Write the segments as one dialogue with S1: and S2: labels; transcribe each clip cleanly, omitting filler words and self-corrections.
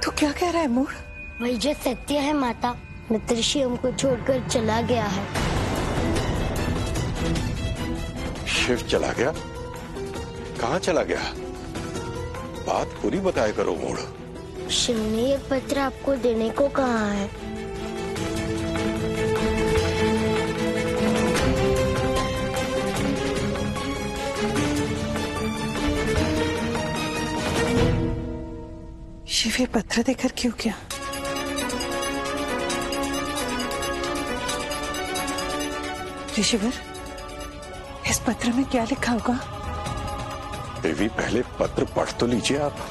S1: तू क्या कह रहा है मूड?
S2: वही जो सत्य है माता, मित्रषि हमको छोड़कर चला गया है।
S3: शिव चला गया? कहाँ चला गया? बात पूरी बताया करो मूड।
S2: शिव ने ये पत्र आपको देने को कहा है।
S1: शिव ये पत्र देकर क्यों किया? ऋषिवर, इस पत्र में क्या लिखा होगा?
S3: देवी पहले पत्र पढ़ तो लीजिए आप।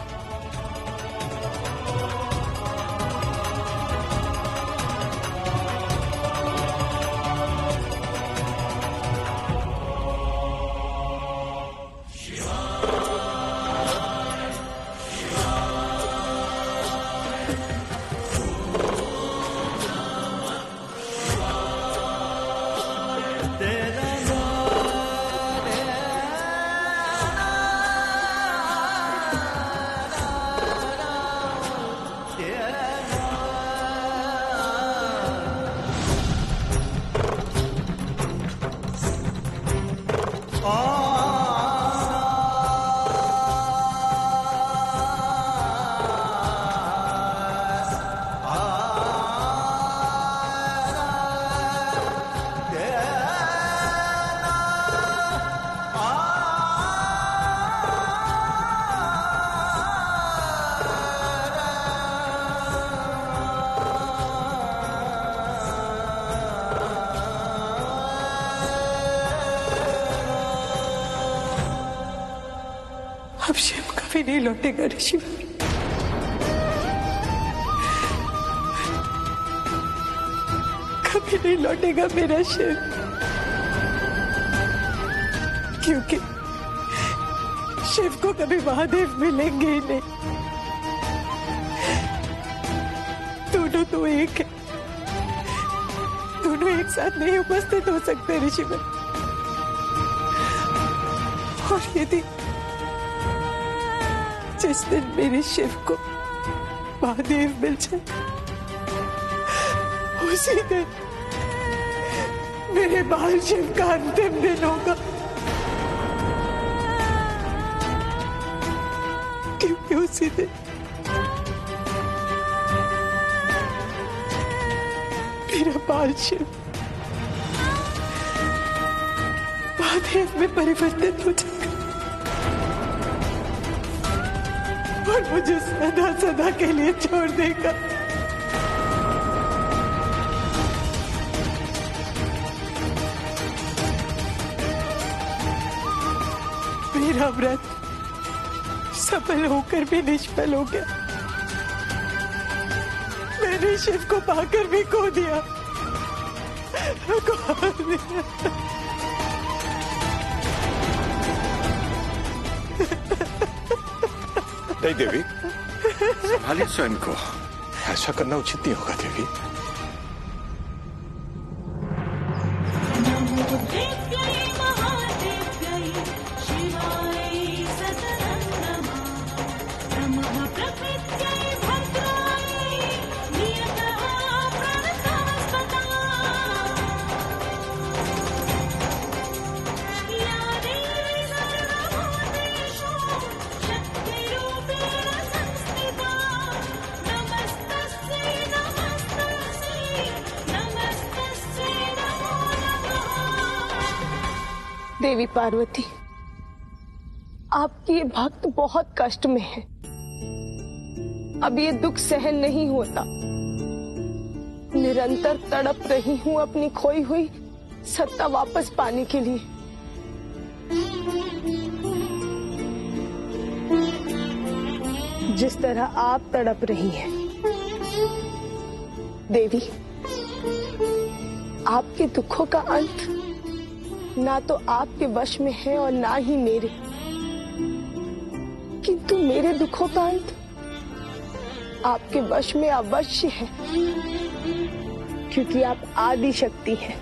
S1: अब शिव कभी नहीं लौटेगा ऋषिवर। कभी नहीं लौटेगा मेरा शिव, क्योंकि शिव को कभी महादेव मिलेंगे ही नहीं। दोनों तो एक है, दोनों एक साथ नहीं उपस्थित हो सकते ऋषिवर। और यदि जिस दिन मेरे शिव को महादेव मिल जाए, उसी दिन मेरे बाल शिव का अंतिम दिन होगा, क्योंकि उसी दिन मेरा बाल शिव महादेव में परिवर्तित हो जाएगा और मुझे सदा सदा के लिए छोड़ देगा। मेरा व्रत सफल होकर भी निष्फल हो गया। मैंने शिव को पाकर भी खो दिया।
S3: नहीं देवी, संभालिए स्वयं को। ऐसा करना उचित नहीं होगा देवी।
S4: देवी पार्वती, आपकी ये भक्त बहुत कष्ट में है। अब ये दुख सहन नहीं होता। निरंतर तड़प रही हूँ अपनी खोई हुई सत्ता वापस पाने के लिए। जिस तरह आप तड़प रही हैं। देवी, आपके दुखों का अंत ना तो आपके वश में है और ना ही मेरे, किंतु मेरे दुखों का अंत आपके वश में अवश्य है, क्योंकि आप आदि शक्ति हैं,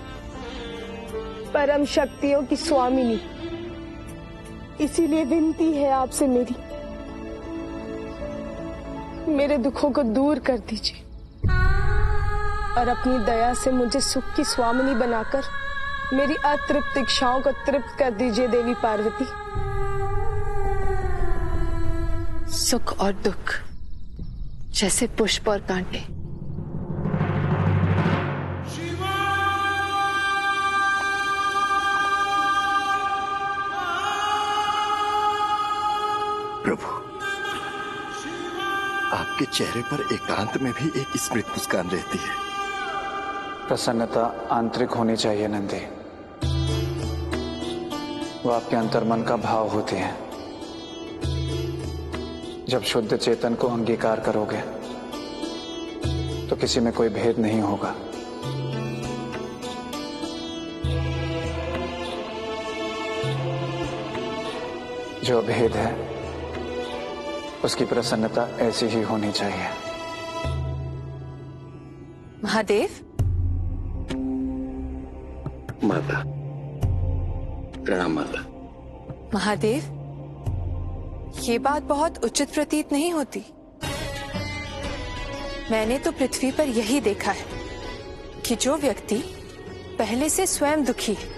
S4: परम शक्तियों की स्वामिनी। इसीलिए विनती है आपसे मेरे दुखों को दूर कर दीजिए और अपनी दया से मुझे सुख की स्वामिनी बनाकर मेरी अतृप्त इच्छाओं को तृप्त कर दीजिए देवी पार्वती।
S5: सुख और दुख जैसे पुष्प और कांटे।
S6: प्रभु, आपके चेहरे पर एकांत में भी एक स्मृत मुस्कान रहती है।
S7: प्रसन्नता आंतरिक होनी चाहिए नंदी, वो आपके अंतर्मन का भाव होती है। जब शुद्ध चेतन को अंगीकार करोगे तो किसी में कोई भेद नहीं होगा। जो भेद है उसकी प्रसन्नता ऐसी ही होनी चाहिए।
S5: महादेव,
S6: माता प्रणाम। माता
S5: महादेव, ये बात बहुत उचित प्रतीत नहीं होती। मैंने तो पृथ्वी पर यही देखा है कि जो व्यक्ति पहले से स्वयं दुखी है,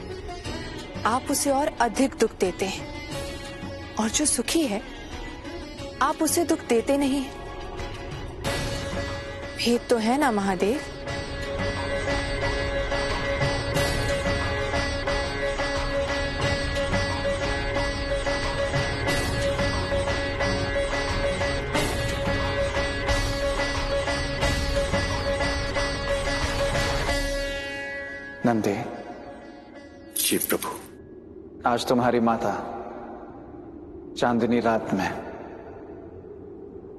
S5: आप उसे और अधिक दुख देते हैं, और जो सुखी है आप उसे दुख देते नहीं। भेद तो है ना महादेव?
S7: नंदी,
S6: शिव प्रभु,
S7: आज तुम्हारी माता चांदनी रात में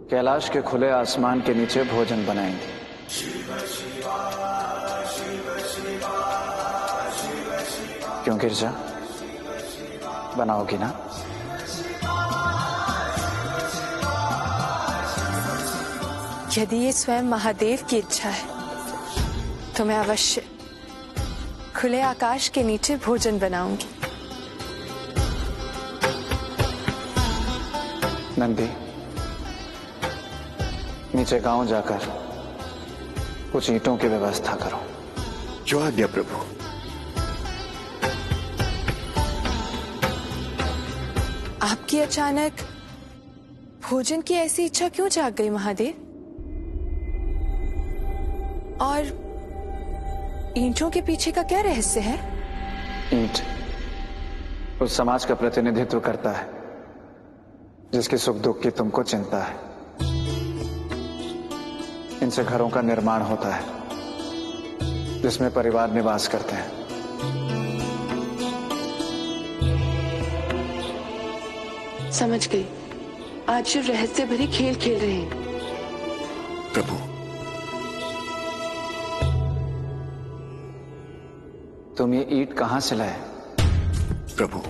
S7: कैलाश के खुले आसमान के नीचे भोजन बनाएंगी। क्यों गिरजा, बनाओगी ना?
S5: यदि ये स्वयं महादेव की इच्छा है तो मैं अवश्य खुले आकाश के नीचे भोजन बनाऊंगी।
S7: नंदी, नीचे गांव जाकर कुछ ईंटों की व्यवस्था करो।
S6: जो आज्ञा प्रभु।
S5: आपकी अचानक भोजन की ऐसी इच्छा क्यों जाग गई महादेव? और ईंटों के पीछे का क्या रहस्य है?
S7: ईंट उस समाज का प्रतिनिधित्व करता है जिसके सुख दुख की तुमको चिंता है। इनसे घरों का निर्माण होता है जिसमें परिवार निवास करते हैं।
S5: समझ गई। आज जो रहस्य भरी खेल खेल रहे हैं।
S6: प्रभु,
S7: तुम ये ईंट कहां से लाए?
S6: प्रभु,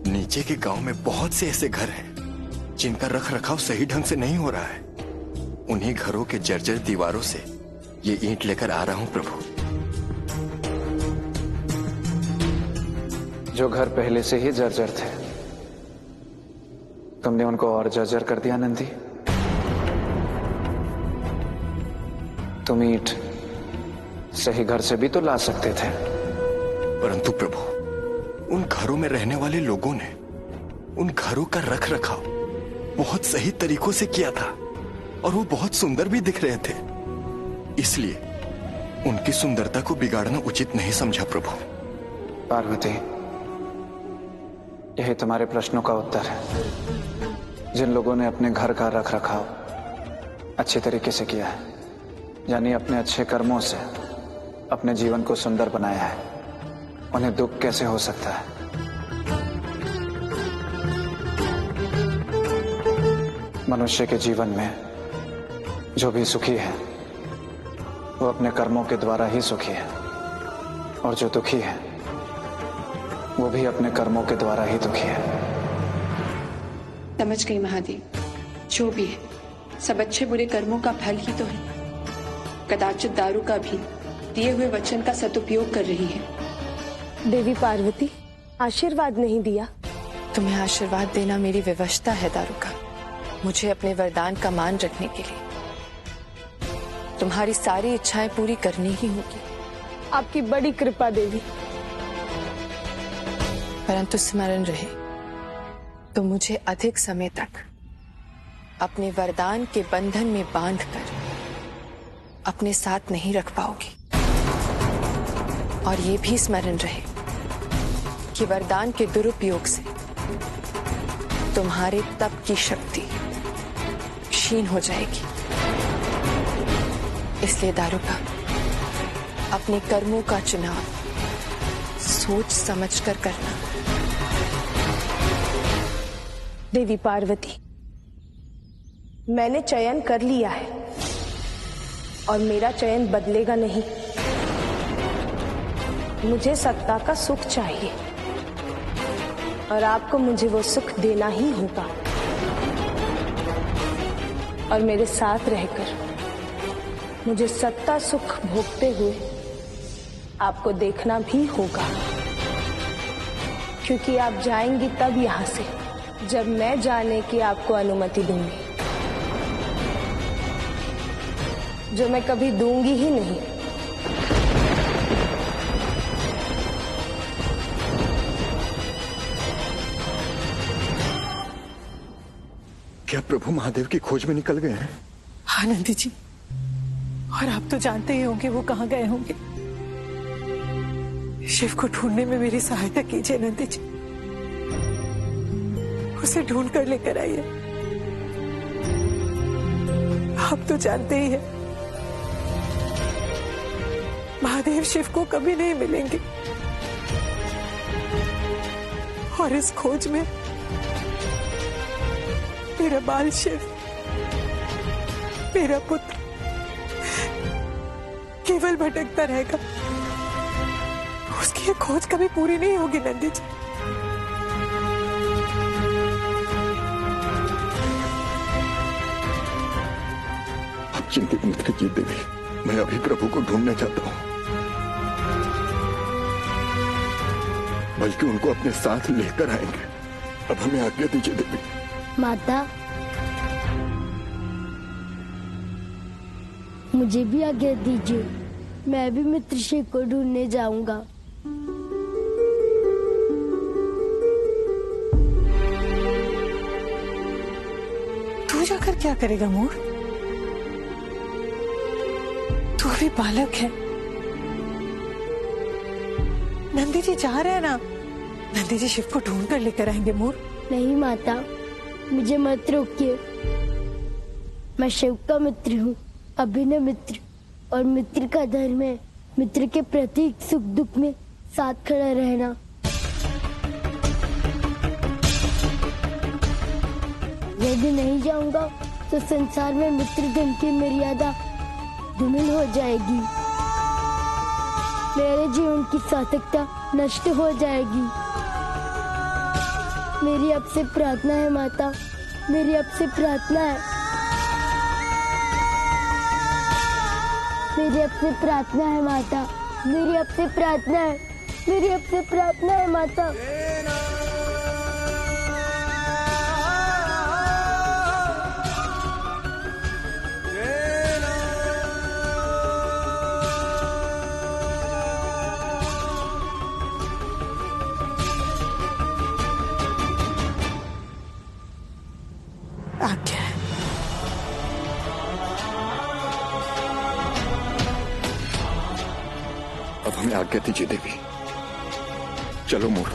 S6: नीचे के गांव में बहुत से ऐसे घर हैं जिनका रख रखाव सही ढंग से नहीं हो रहा है। उन्हीं घरों के जर्जर दीवारों से ये ईंट लेकर आ रहा हूं प्रभु।
S7: जो घर पहले से ही जर्जर थे, तुमने उनको और जर्जर कर दिया नंदी। तुम ईंट सही घर से भी तो ला सकते थे।
S6: परंतु प्रभु, उन घरों में रहने वाले लोगों ने उन घरों का रख रखाव बहुत सही तरीकों से किया था और वो बहुत सुंदर भी दिख रहे थे। इसलिए उनकी सुंदरता को बिगाड़ना उचित नहीं समझा प्रभु।
S7: पार्वती, यही तुम्हारे प्रश्नों का उत्तर है। जिन लोगों ने अपने घर का रख रखाव अच्छे तरीके से किया है, यानी अपने अच्छे कर्मों से अपने जीवन को सुंदर बनाया है, उन्हें दुख कैसे हो सकता है? मनुष्य के जीवन में जो भी सुखी है वो अपने कर्मों के द्वारा ही सुखी है, और जो दुखी है वो भी अपने कर्मों के द्वारा ही दुखी है।
S8: समझ गई महादेव। जो भी है, सब अच्छे बुरे कर्मों का फल ही तो है। कदाचित दारू का भी दिए हुए वचन का सदुपयोग कर रही है।
S4: देवी पार्वती, आशीर्वाद नहीं दिया?
S5: तुम्हें आशीर्वाद देना मेरी विवशता है दारुका। मुझे अपने वरदान का मान रखने के लिए तुम्हारी सारी इच्छाएं पूरी करनी ही होगी।
S4: आपकी बड़ी कृपा देवी।
S5: परंतु स्मरण रहे, तो मुझे अधिक समय तक अपने वरदान के बंधन में बांधकर अपने साथ नहीं रख पाओगी। और ये भी स्मरण रहे कि वरदान के दुरुपयोग से तुम्हारे तप की शक्ति क्षीण हो जाएगी। इसलिए दारुका, अपने कर्मों का चुनाव सोच समझकर करना।
S4: देवी पार्वती, मैंने चयन कर लिया है और मेरा चयन बदलेगा नहीं। मुझे सत्ता का सुख चाहिए और आपको मुझे वो सुख देना ही होगा। और मेरे साथ रहकर मुझे सत्ता सुख भोगते हुए आपको देखना भी होगा, क्योंकि आप जाएंगी तब यहां से जब मैं जाने की आपको अनुमति दूंगी, जो मैं कभी दूंगी ही नहीं।
S6: क्या प्रभु महादेव की खोज में निकल गए हैं?
S1: हाँ नंदी जी, और आप तो जानते ही होंगे वो कहाँ गए होंगे। शिव को ढूंढने में मेरी सहायता कीजिए नंदी जी, उसे ढूंढ कर लेकर आइए। आप तो जानते ही हैं महादेव शिव को कभी नहीं मिलेंगे, और इस खोज में मेरा बाल शिव, मेरा पुत्र केवल भटकता रहेगा। उसकी ये खोज कभी पूरी नहीं होगी नंदी जी।
S6: आप चिंतित मत कीजिए देवी, मैं अभी प्रभु को ढूंढने जाता हूँ, बल्कि उनको अपने साथ लेकर आएंगे। अब हमें आज्ञा दीजिए देवी।
S2: माता, मुझे भी आज्ञा दीजिए, मैं भी मित्र शिव को ढूंढने जाऊंगा।
S1: तू जाकर क्या करेगा मोर? तू अभी बालक है। नंदी जी जा रहे हैं ना, नंदी जी शिव को ढूंढ कर लेकर आएंगे मोर।
S2: नहीं माता, मुझे मत रोकिए। मैं शिव का मित्र हूँ, अभिनव मित्र, और मित्र का धर्म है मित्र के प्रत्येक सुख दुख में साथ खड़ा रहना। यदि नहीं जाऊंगा तो संसार में मित्र धन की मर्यादा धूमिल हो जाएगी, मेरे जीवन की सार्थकता नष्ट हो जाएगी। मेरी आपसे प्रार्थना है माता, मेरी आपसे प्रार्थना है, मेरी आपसे प्रार्थना है माता, मेरी आपसे प्रार्थना है, मेरी आपसे प्रार्थना है माता।
S1: आज्ञा है।
S6: अब हमें आज्ञा दीजिए देवी, चलो मोर।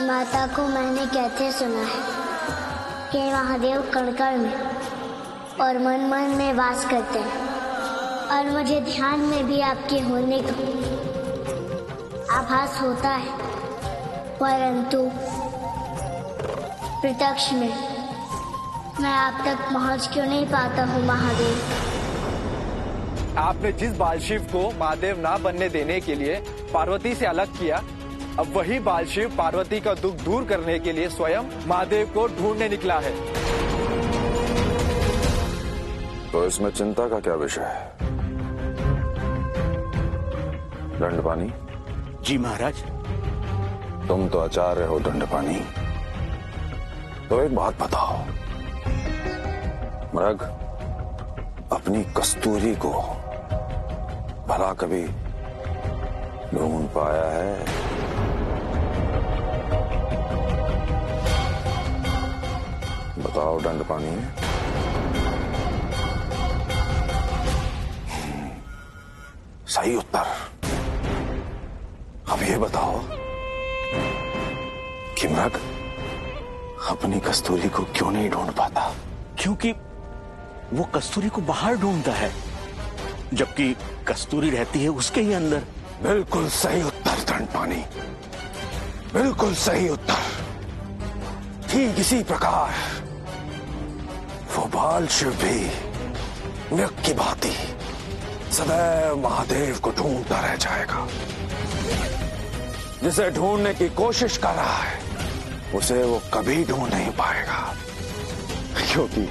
S2: माता को मैंने कहते सुना है कि महादेव कण-कण में और मन मन में वास करते हैं, और मुझे ध्यान में भी आपके होने का आभास होता है, परंतु प्रत्यक्ष में मैं आप तक पहुंच क्यों नहीं पाता हूँ महादेव?
S9: आपने जिस बाल शिव को महादेव ना बनने देने के लिए पार्वती से अलग किया, अब वही बाल शिव पार्वती का दुख दूर करने के लिए स्वयं महादेव को ढूंढने निकला है।
S10: तो इसमें चिंता का क्या विषय है? दंडपानी।
S3: जी महाराज।
S10: तुम तो आचार्य हो दंडपानी, तो एक बात बताओ, मृग अपनी कस्तूरी को भला कभी ढूंढ पाया है? बताओ दंडपानी। सही उत्तर। अब ये बताओ कि मृग अपनी कस्तूरी को क्यों नहीं ढूंढ पाता?
S3: क्योंकि वो कस्तूरी को बाहर ढूंढता है, जबकि कस्तूरी रहती है उसके ही अंदर।
S10: बिल्कुल सही उत्तर दंडपानी, बिल्कुल सही उत्तर। ठीक इसी प्रकार वो बाल शिव भी मृग की भांति सदैव महादेव को ढूंढता रह जाएगा। जिसे ढूंढने की कोशिश कर रहा है उसे वो कभी ढूंढ नहीं पाएगा, क्योंकि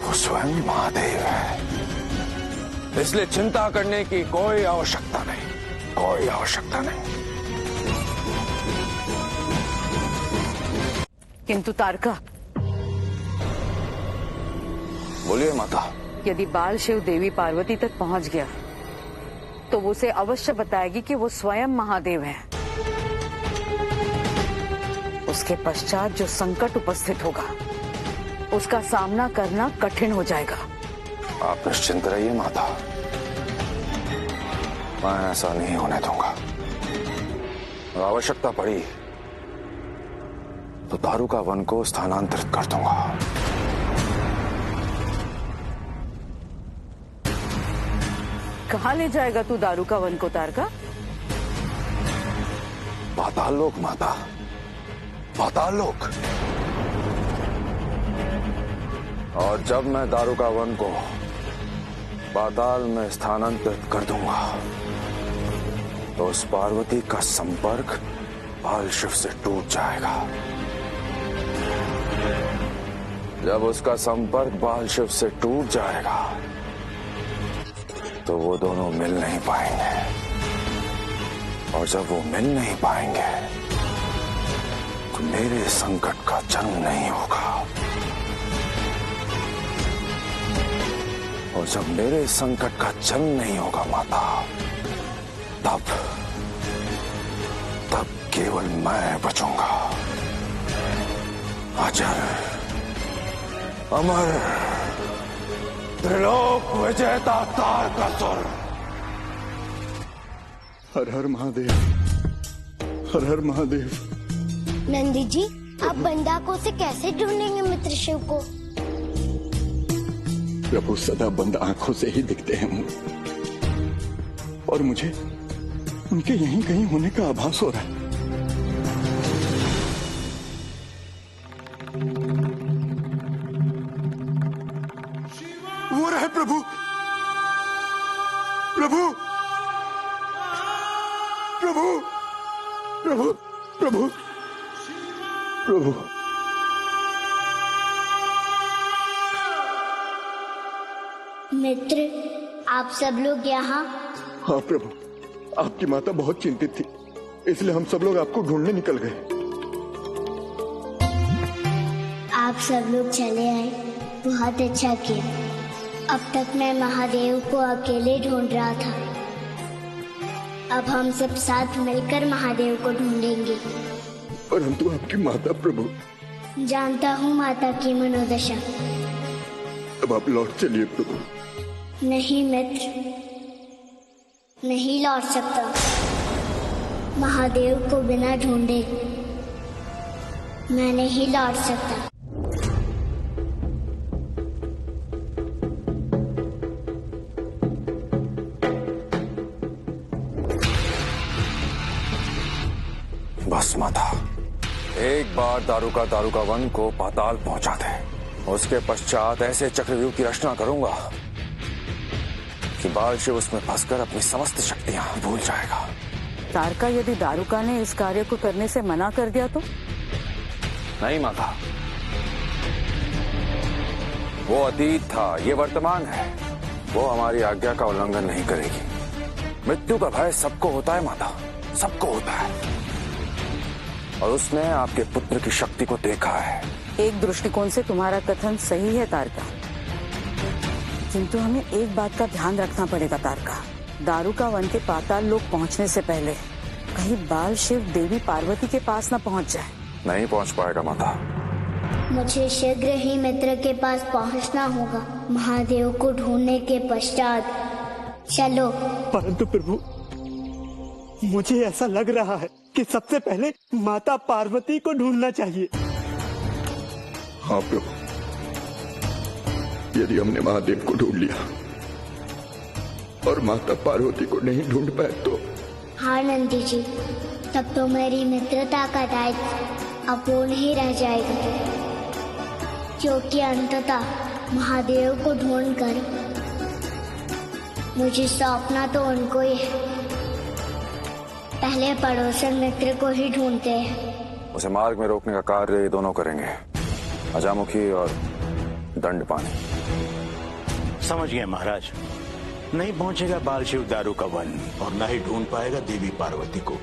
S10: वो स्वयं महादेव है। इसलिए चिंता करने की कोई आवश्यकता नहीं, कोई आवश्यकता नहीं।
S11: किंतु तारका,
S10: बोलिए माता।
S11: यदि बाल शिव देवी पार्वती तक पहुंच गया तो वो उसे अवश्य बताएगी कि वो स्वयं महादेव है। उसके पश्चात जो संकट उपस्थित होगा उसका सामना करना कठिन हो जाएगा।
S10: आप निश्चिंत रहिए माता, मैं ऐसा नहीं होने दूंगा। आवश्यकता पड़ी तो दारुका वन को स्थानांतरित कर दूंगा।
S11: कहाँ ले जाएगा तू दारुका वन को तारका?
S10: पाताल लोक माता, पाताल लोक। और जब मैं दारुका वन को पाताल में स्थानांतरित कर दूंगा तो उस पार्वती का संपर्क बाल शिव से टूट जाएगा। जब उसका संपर्क बाल शिव से टूट जाएगा तो वो दोनों मिल नहीं पाएंगे, और जब वो मिल नहीं पाएंगे तो मेरे संकट का जन्म नहीं होगा, और जब मेरे संकट का जन्म नहीं होगा माता, तब केवल मैं बचूंगा। अजर अमर त्रिलोक विजेता तारकासुर।
S6: हर हर महादेव, हर हर महादेव।
S2: नंदी जी, आप बंदाकों से कैसे ढूंढेंगे मित्र शिव को?
S6: प्रभु सदा बंद आंखों से ही दिखते हैं मुझे, और मुझे उनके यहीं कहीं होने का आभास हो रहा है। वो रहे प्रभु, प्रभु, प्रभु, प्रभु, प्रभु, प्रभु।
S2: मित्र, आप सब लोग यहाँ?
S6: हाँ प्रभु, आपकी माता बहुत चिंतित थी, इसलिए हम सब लोग आपको ढूंढने निकल गए।
S2: आप सब लोग चले आए, बहुत अच्छा किया। अब तक मैं महादेव को अकेले ढूंढ रहा था, अब हम सब साथ मिलकर महादेव को ढूंढेंगे।
S6: परंतु आपकी माता प्रभु।
S2: जानता हूँ माता की मनोदशा।
S6: अब आप लौट चलिए प्रभु।
S2: नहीं मित्र, नहीं लौट सकता। महादेव को बिना ढूंढे मैं नहीं लौट सकता।
S10: बस माता, एक बार दारुका वन को पाताल पहुंचा दे, उसके पश्चात ऐसे चक्रव्यूह की रचना करूंगा कि बाल शिव उसमें फंसकर अपनी समस्त शक्तियां भूल जाएगा।
S11: तारका, यदि दारुका ने इस कार्य को करने से मना कर दिया तो?
S10: नहीं माता, वो अतीत था, ये वर्तमान है। वो हमारी आज्ञा का उल्लंघन नहीं करेगी। मृत्यु का भय सबको होता है माता, सबको होता है, और उसने आपके पुत्र की शक्ति को देखा है।
S11: एक दृष्टिकोण से तुम्हारा कथन सही है तारका, किंतु हमें एक बात का ध्यान रखना पड़ेगा तारका। दारुका वन के पाताल लोक पहुंचने से पहले कहीं बाल शिव देवी पार्वती के पास न पहुंच जाए।
S10: नहीं पहुंच पाएगा माता।
S2: मुझे शीघ्र ही मित्र के पास पहुंचना होगा। महादेव को ढूंढने के पश्चात चलो।
S1: परंतु प्रभु, मुझे ऐसा लग रहा है कि सबसे पहले माता पार्वती को ढूंढना चाहिए।
S6: हाँ प्रभु, यदि हमने महादेव को ढूंढ लिया और माता पार्वती को नहीं ढूंढ पाए तो?
S2: हाँ नंदी जी, तब तो मेरी मित्रता का दायित्व अपूर्ण ही रह जाएगा, क्योंकि अंततः महादेव को ढूंढकर मुझे सौंपना तो उनको ही है। पहले पड़ोसन मित्र को ही ढूंढते हैं।
S10: उसे मार्ग में रोकने का कार्य ये दोनों करेंगे, अजामुखी और दंडपानी।
S3: समझ गए महाराज। नहीं पहुंचेगा बाल शिव दारुका वन और न ही ढूंढ पाएगा देवी पार्वती को।